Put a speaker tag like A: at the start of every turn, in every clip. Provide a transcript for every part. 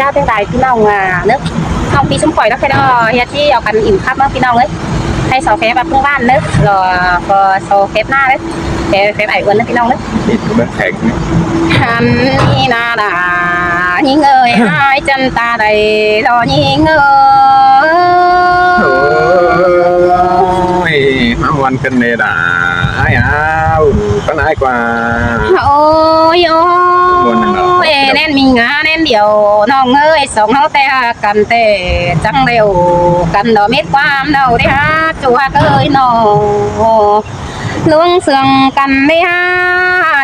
A: เจ้าเป็นไรพี่น้องนึกเอาปีชุ่มข่อยแล้วแค่นั้นเฮียที่เอากันอิ่มครับเมื่อพี่น้องเลยให้โซเฟแบบเพื่อนบ้านนึกรอพอโซเฟหน้าเลยเฟไอ้อ้วนนะพี่น้องนึก
B: นี่ตัวแข็ง
A: อันนี้นาดายิ่งเอ่ยหายจันตาใดรอยิ่งเอ่
B: โอ้ยมาวันกันเนด่าไอ้เอาก็น่ากว่า
A: โอ้ยโอ้ยแน่นมีงาแน่นเดียวน้องเอ้ยสองเขาแต่กันแต่จังเร็วกันดอกเม็ดความเดาได้ฮะจัวเอ้ยน้องลุงเสืองกันได้ฮะ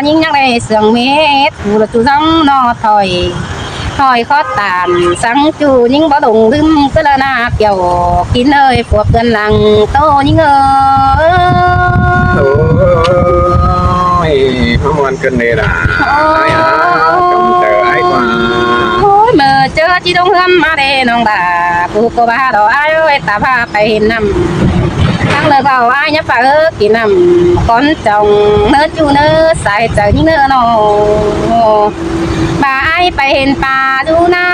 A: ยิ่งยังได้เสืองเม็ดกูละจูจังนอถอยข้อตามสังจูยิ่งบ่ดงลืมก็ละนาเกี่ยวกินเอ้ยพวกเพื่อนหลังโตยิ่ง
B: โอ้ยมาวันกันเนด่าไอ้เอากำเจอไอ้กว่า
A: เมื่อเจอที่ตรงเฮือนมาเด้น้องบ่ากูก็บ้าดอกไอ้เอ้ยตาพาไปเห็นน้ำทั้งเลยเขาไอ้เนี่ยฝากกินน้ำก้อนจองเนื้อจูเนื้อใส่ใจยิ่งเนื้อนอบ่าไอ้ไปเห็นปลาดูนะ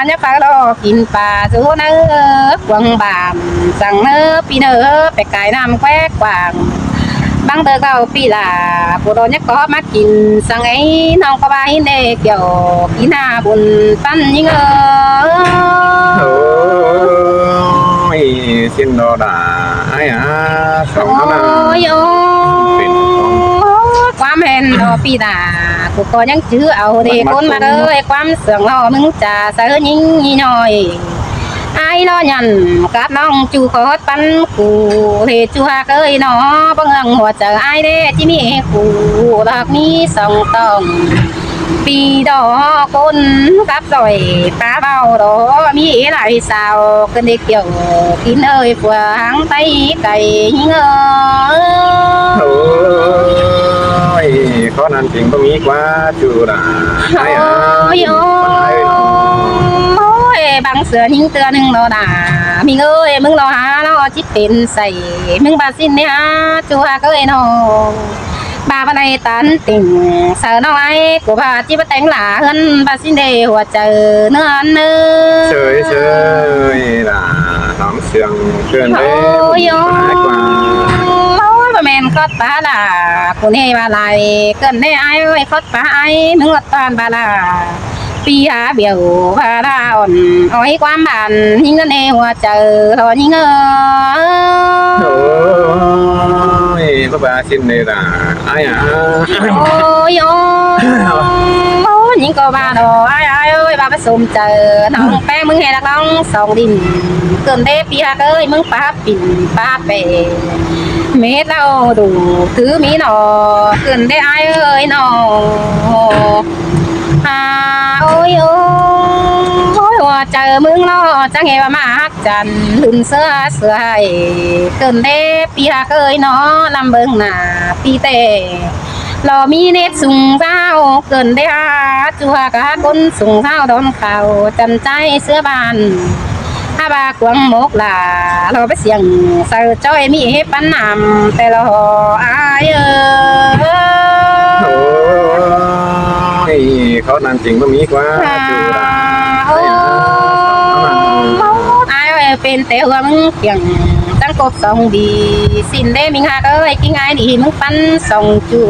A: เนี่ยฝากรอกินปลาดูเนื้อกวางบามสั่งเนื้อปีเนื้อไปไก่น้ำแควกวางบางเตอเก่าปีลาผู้โดนเนี่ยก็มากินสั่งไอ้น้องก็ไปเด็กเกี่ยวกินหน้าบุญปั้นยิ่ง
B: โอ้ยสิ้นดอด่าไอ้อาสองนั้นเป็น
A: ความเห็นดอปีดากูก็ยังจื้อเอาเด็กคนมาเลยความเสื่องรอมึงจะเสือยิ่งหน่อยไอ้ล้อยันกับน้องจูขอปั้นกูเฮจูฮาเกยน้อบังเอิญหัวเจอไอ้เด้ที่มีกูหลักมีสองต้องปีดอคนกับดอยตาเบาดอมีหลายสาวกันเด็กเกี่ยวกินเอ้ยผัวหางไตไก่ยิง
B: โอ้ยข้อนั้นจริงก็มีกว่าจูด่าไอ้อา
A: โอ้ยบางเสือยิงเตือนหนึ่งรอด่ามีเอ้ยมึงรอหาเราจิตเป็นใส่มึงบาสินเนี่ยจูฮาเกยน้องบาบันไดตันติ่งเสือน้อยกูพาจิบแต่งหลาเฮินบาสินเดหัวเจอเนื้อเนื้อ
B: เฉยด่าน้องเสียงเกินไปมากกว่า
A: บะแมนก็ตาล่ะกูนี่บาลายเกินได้ไอ้ไว้ก็ตาไอ้มึงรถตอนบาลาปีหาเบี่ยวบาลาอ่อนอ้อยความบานยิ่งเงินในหัวเจอหอยิ่ง
B: โอ้ยพ่อบาสินเลยล่ะไอ้อา
A: โอ้ยยิ่งก็บาดอไอ้เอ้ยบาผสมเจอน้องแป้งมึงเห็นนักน้องสองดินเกินได้ปีหาเอ้ยมึงป้าปิ่นป้าเปเม็ดเราดูคือมีหนอเกินได้ไอ้เอ้ยหนอโอ้ยหัวเจอมึงเนาะจังเห็นว่ามาฮักจันลุ่นเสื้อให้เกินได้ปีหาเอ้ยเนาะลำเบิงหน้าปีเตเรามีเน็ตสูงเจ้าเกินได้ฮะจัวกะคนสูงเจ้าโดนเข่าจำใจเสื้อบานถ้าบากวงมกล่ะเราไปเสียงใส่จ้อยมีให้ปั้นนำแต่เราอาย
B: โอ้ยเขานั่นจริงก็มีกว่าจูด่าไอ้
A: อายเป็นเต๋อมึงเพียงตั้งกบสองดีสินได้มิงหาก็ไอ้กิ้งไอ้ดีมึงปั้นสองจู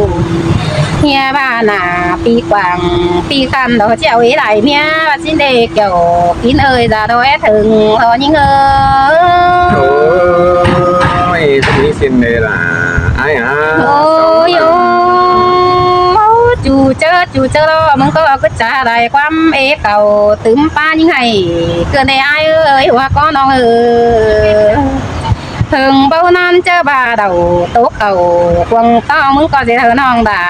A: เฮียบ้านาปีกวางปีคันดอกเจ้าเอ๋ไหลเมียว่าสินเด็กเกี่ยวกินเอ้ยจะโดยถึงพอยิ่ง
B: โอ้ยมีสินเลยล่ะไอ้อา
A: โอ้ยจูเจอแล้วมึงก็จะได้ความเอเก่าตึมป้ายิ่งให้เกินในไอ้เอ้ยหัวก็น้องถึงเบ้านั้นเจอบาเดาโต๊ะเก่าควงเต้ามึงก็จะเธอน้องด่า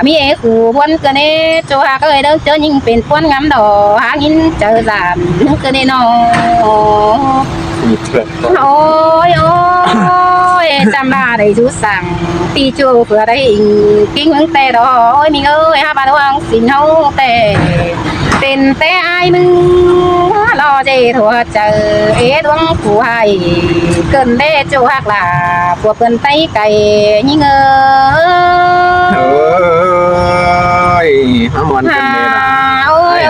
A: มีเอขู่บนเกินเอโจหาก็เลยเดินเจอยิ่งเป็นพวนงามดอหายินเจอสามมึงเกินเอน้องโอ้ยจำได้ได้จูสั่งปีจูเผื่อได้อิงกิ้งมึงแต่ดอโอ้ยมีเอ้ยฮะบาดวงสินเฮาแต่เป็นแต่ไอ้มึงรอเจถั่วเจอเอดวงผู้ให้เกินได้จูหักล่ะพวกเปิ้นไตไก่ยิ่ง
B: โอ้ยห้ามวันกันเลยนะโอ้ย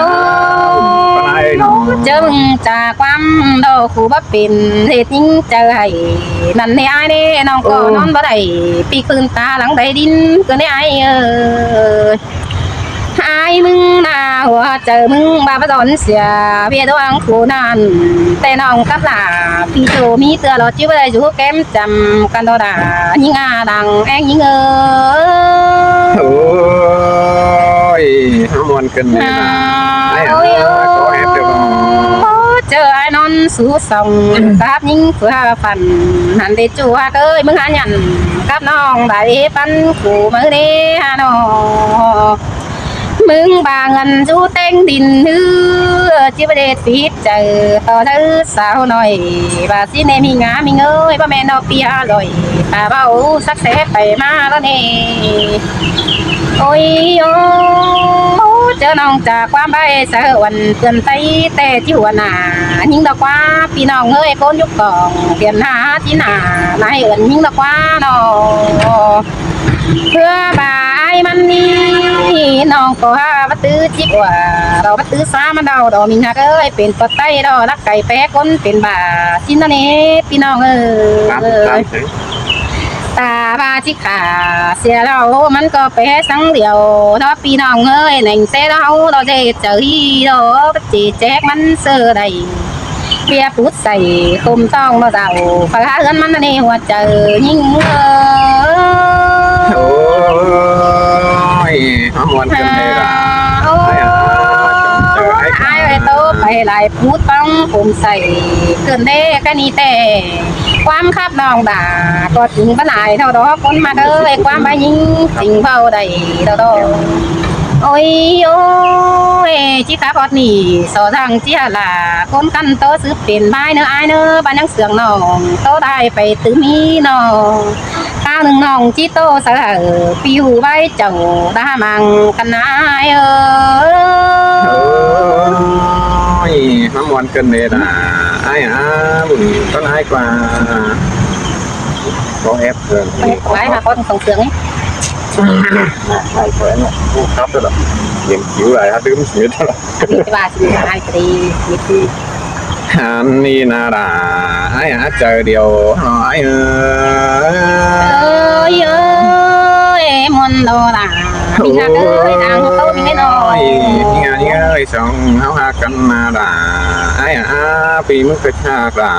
B: ปนายน
A: เจอมึงจากความดอกคู่บ่เป็นเหตุยิ่งเจอให้นั่นในไอ้นี่น้องก็นอนบ่ได้ปีคืนตาหลังใดดินก็ในไอ้ไอ้มึงนาหัวเจอมึงบาปสอนเสียเพียดวงคู่นั้นแต่น้องกับหลาพี่โจมีเตือรอจิ้วได้อยู่แก้มจำกันดอดายิงอาดังแองยิง
B: โอ้ยมวนกันเลยนะไอ้ก็แอบเดี๋ยว
A: เจอไอ้นอนสู้ส่งกับยิงเพื่อฟันหันได้จัวเอ้ยมึงหาหยันกับน้องได้ปันกูมือนี้ฮะน้องมึงบาเงินจูเต็งดินฮือจิบเดชฟีดเจอต่อเธอสาวหน่อยบาสิเนมีงามีเงยบ่แม่นเอาเปียลอยตาเบาสักเสไปมาแล้วนี่โอ้ยโอ้เจอน้องจากความใบเสวันเตือนใจแต่ที่หัวหน้ายิ่งดอกว่าพี่น้องเอ้ยคนยุคก่อนเปลี่ยนหาที่หน้านายเอิญยิ่งดอกว่าน้องเพื่อบายมันนี่น้องก็หาบัตื้อจิกว่าเราบัตื้อสามันเดาดอกมินฮักเอ้ยเป็นปะไตดอกรักไก่แป๊คนเป็นบ่าจินตนี้พี่น้องเอ้ยตาบาจิขาเสียเรามันก็แพ้สังเดียวถ้าพี่น้องเอ้ยหนึ่งเสียเราจะเจอฮีโร่จีแจ๊กมันเสื้อใดเปียพูดใส่คุมต้องมาเดาฟ้าเอื้อนมันนี่หัวเจอยิ่ง
B: โอ้ยมวนกันเลยล่ะ
A: ไอ้โตไปหลายพูดต้องผมใส่เกินเด้ก็นี่แต่ความคับน้องด่าก็ถึงบ้านไหนเท่าดอกคนมาเด้อความบ้ายิงจริงเบาได้เท่าดอกโอ้ยโอ้ยจิตาพอดนี่สอทางเจียล่ะคนกันโตซื้อเป็นไม้เนื้อไอ้เนื้อบ้านยังเสืองน้องโตได้ไปตื้อมีน้องข้าวหนึ่งน้องจิโตเสือปิวใบเจ้าตามังกันนาย
B: โอ้ยมวนกันเลยนะไอ้บุญต้นไอ้กว่าก็แอบเกิน
A: ไว้ค่ะพอส่งเสืองนี่
B: ใช่เพื่อนครับตัวละเลี้ยงคิ้วอะไรครับดื้มสีตัวละ
A: ดีว่าสิไอ้ตีนี่คือ
B: ฮันนี่นาดาไอ้เจอเดียวไอ้
A: มนโดรามีฮักเอ้ยดังโตมีน้อย
B: นี่ไงสองเขาหากันนาดาไอ้ปีมึงก็ชากา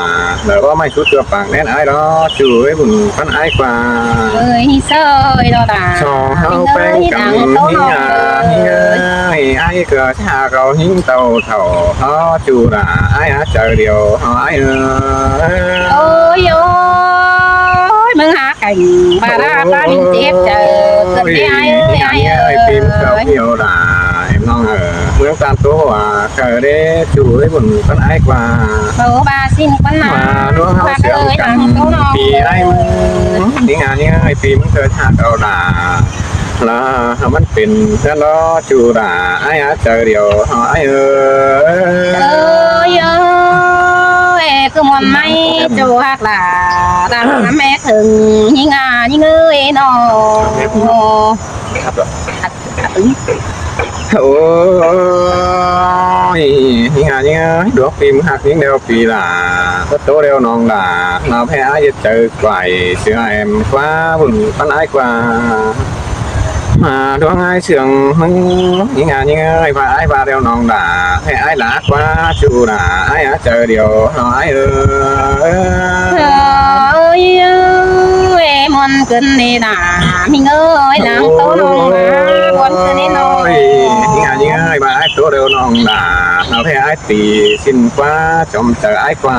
B: แล้วก็ไม่ชุดตัวปังแน่นไอ้รอช่วยบุญพันไอ้กว่า
A: เอ้ยเซยโดรา
B: สองเขาแป้งกันหิ้งไอ้เกิดชาเขาหิ้งเต่าเท่าเขาจูราไอ้เจอเดียวไอ้
A: โอ้ยโอ้ยมึงหาไก่บาราตาดินเจ็บเจอเกิดได้
B: ไอ้ปีมเขาเดียวราน้องเมื่อการตัวว่าเกิดได้ช่วยบุญพันไอ้กว่า
A: เบาบาสิ้นกันมา
B: ดูเขาเสียกันปีไอ้นี่ไอ้ปีมันเกิดชาเขาด่าแล้วมันเป็นเจ้าล้อจูด่าไอ้เจอเดียวไอ้
A: คือมันไม่จูหักหล่าดังแม่ถึงยิ่งยิ่งเอ้ยนอ
B: โอ้ยยิ่งดอกปีมหักยิ่งเดียวปีล่ะก็โตเดียวน้องด่าเราแพ้จะเจอไกวเสือแอมกว่าบุญปันไอ้กว่าดวงไอ้เสื่องมึงยิ่งไอ้ไอ้เดียวน้องด่าให้ไอ้หลากว่าจูด่าไอ้เจอเดียวไอ้
A: มันเกินนี่นะมีเงยนางโตน้องนะวันเกินนี่น้อย
B: ยิ่งไอ้บ้าไอ้โตเร็วน้องด่าเราให้ไอ้ตีสิ้นกว่าจมเจอไอ้กว่า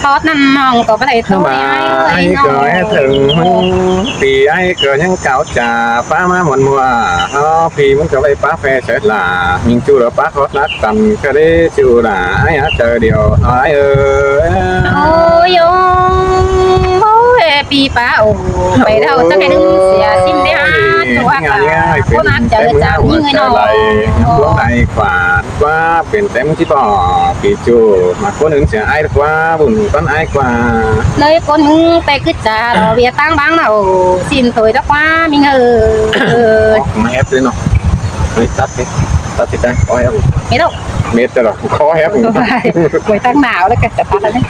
A: ทอดนั่นน้องก็ไม่ได้ตัว
B: ไอ้เกิดถึงปีไอ้เกิดยังเก่าจ่าป้ามาหมดมัวปีมันก็ไปป้าแฟเสร็จล่ะยิงจูแล้วป้าเขารักกันก็ได้จูด่าไอ้เจอเดียวไอ้
A: โอ้ยปีป้าโอ้ไปเท่าจะแค่ดึงเสียสิ้นได้ตัวคนนักเจอจากยิ่งน้อย
B: ตัวไหนกว่าเป็นเต็มที่ป่อปีจูมาคนหนึ่งเสียไอ้กว่าบุญต้นไอ้กว่า
A: เลยคนมึงไปขึ้นจ่าเราเบียตั้งบ้างเราสิ้นถอยแล้วกว่ามีเง
B: มาแอบเลยเนาะไปตัดไป ตัดสินใจคอแฮป
A: ไม่ต้อง
B: เมตรตลอดคอแฮป
A: ไปไว้ตั้งหนาวแล้วกันจะพักแล้วนี่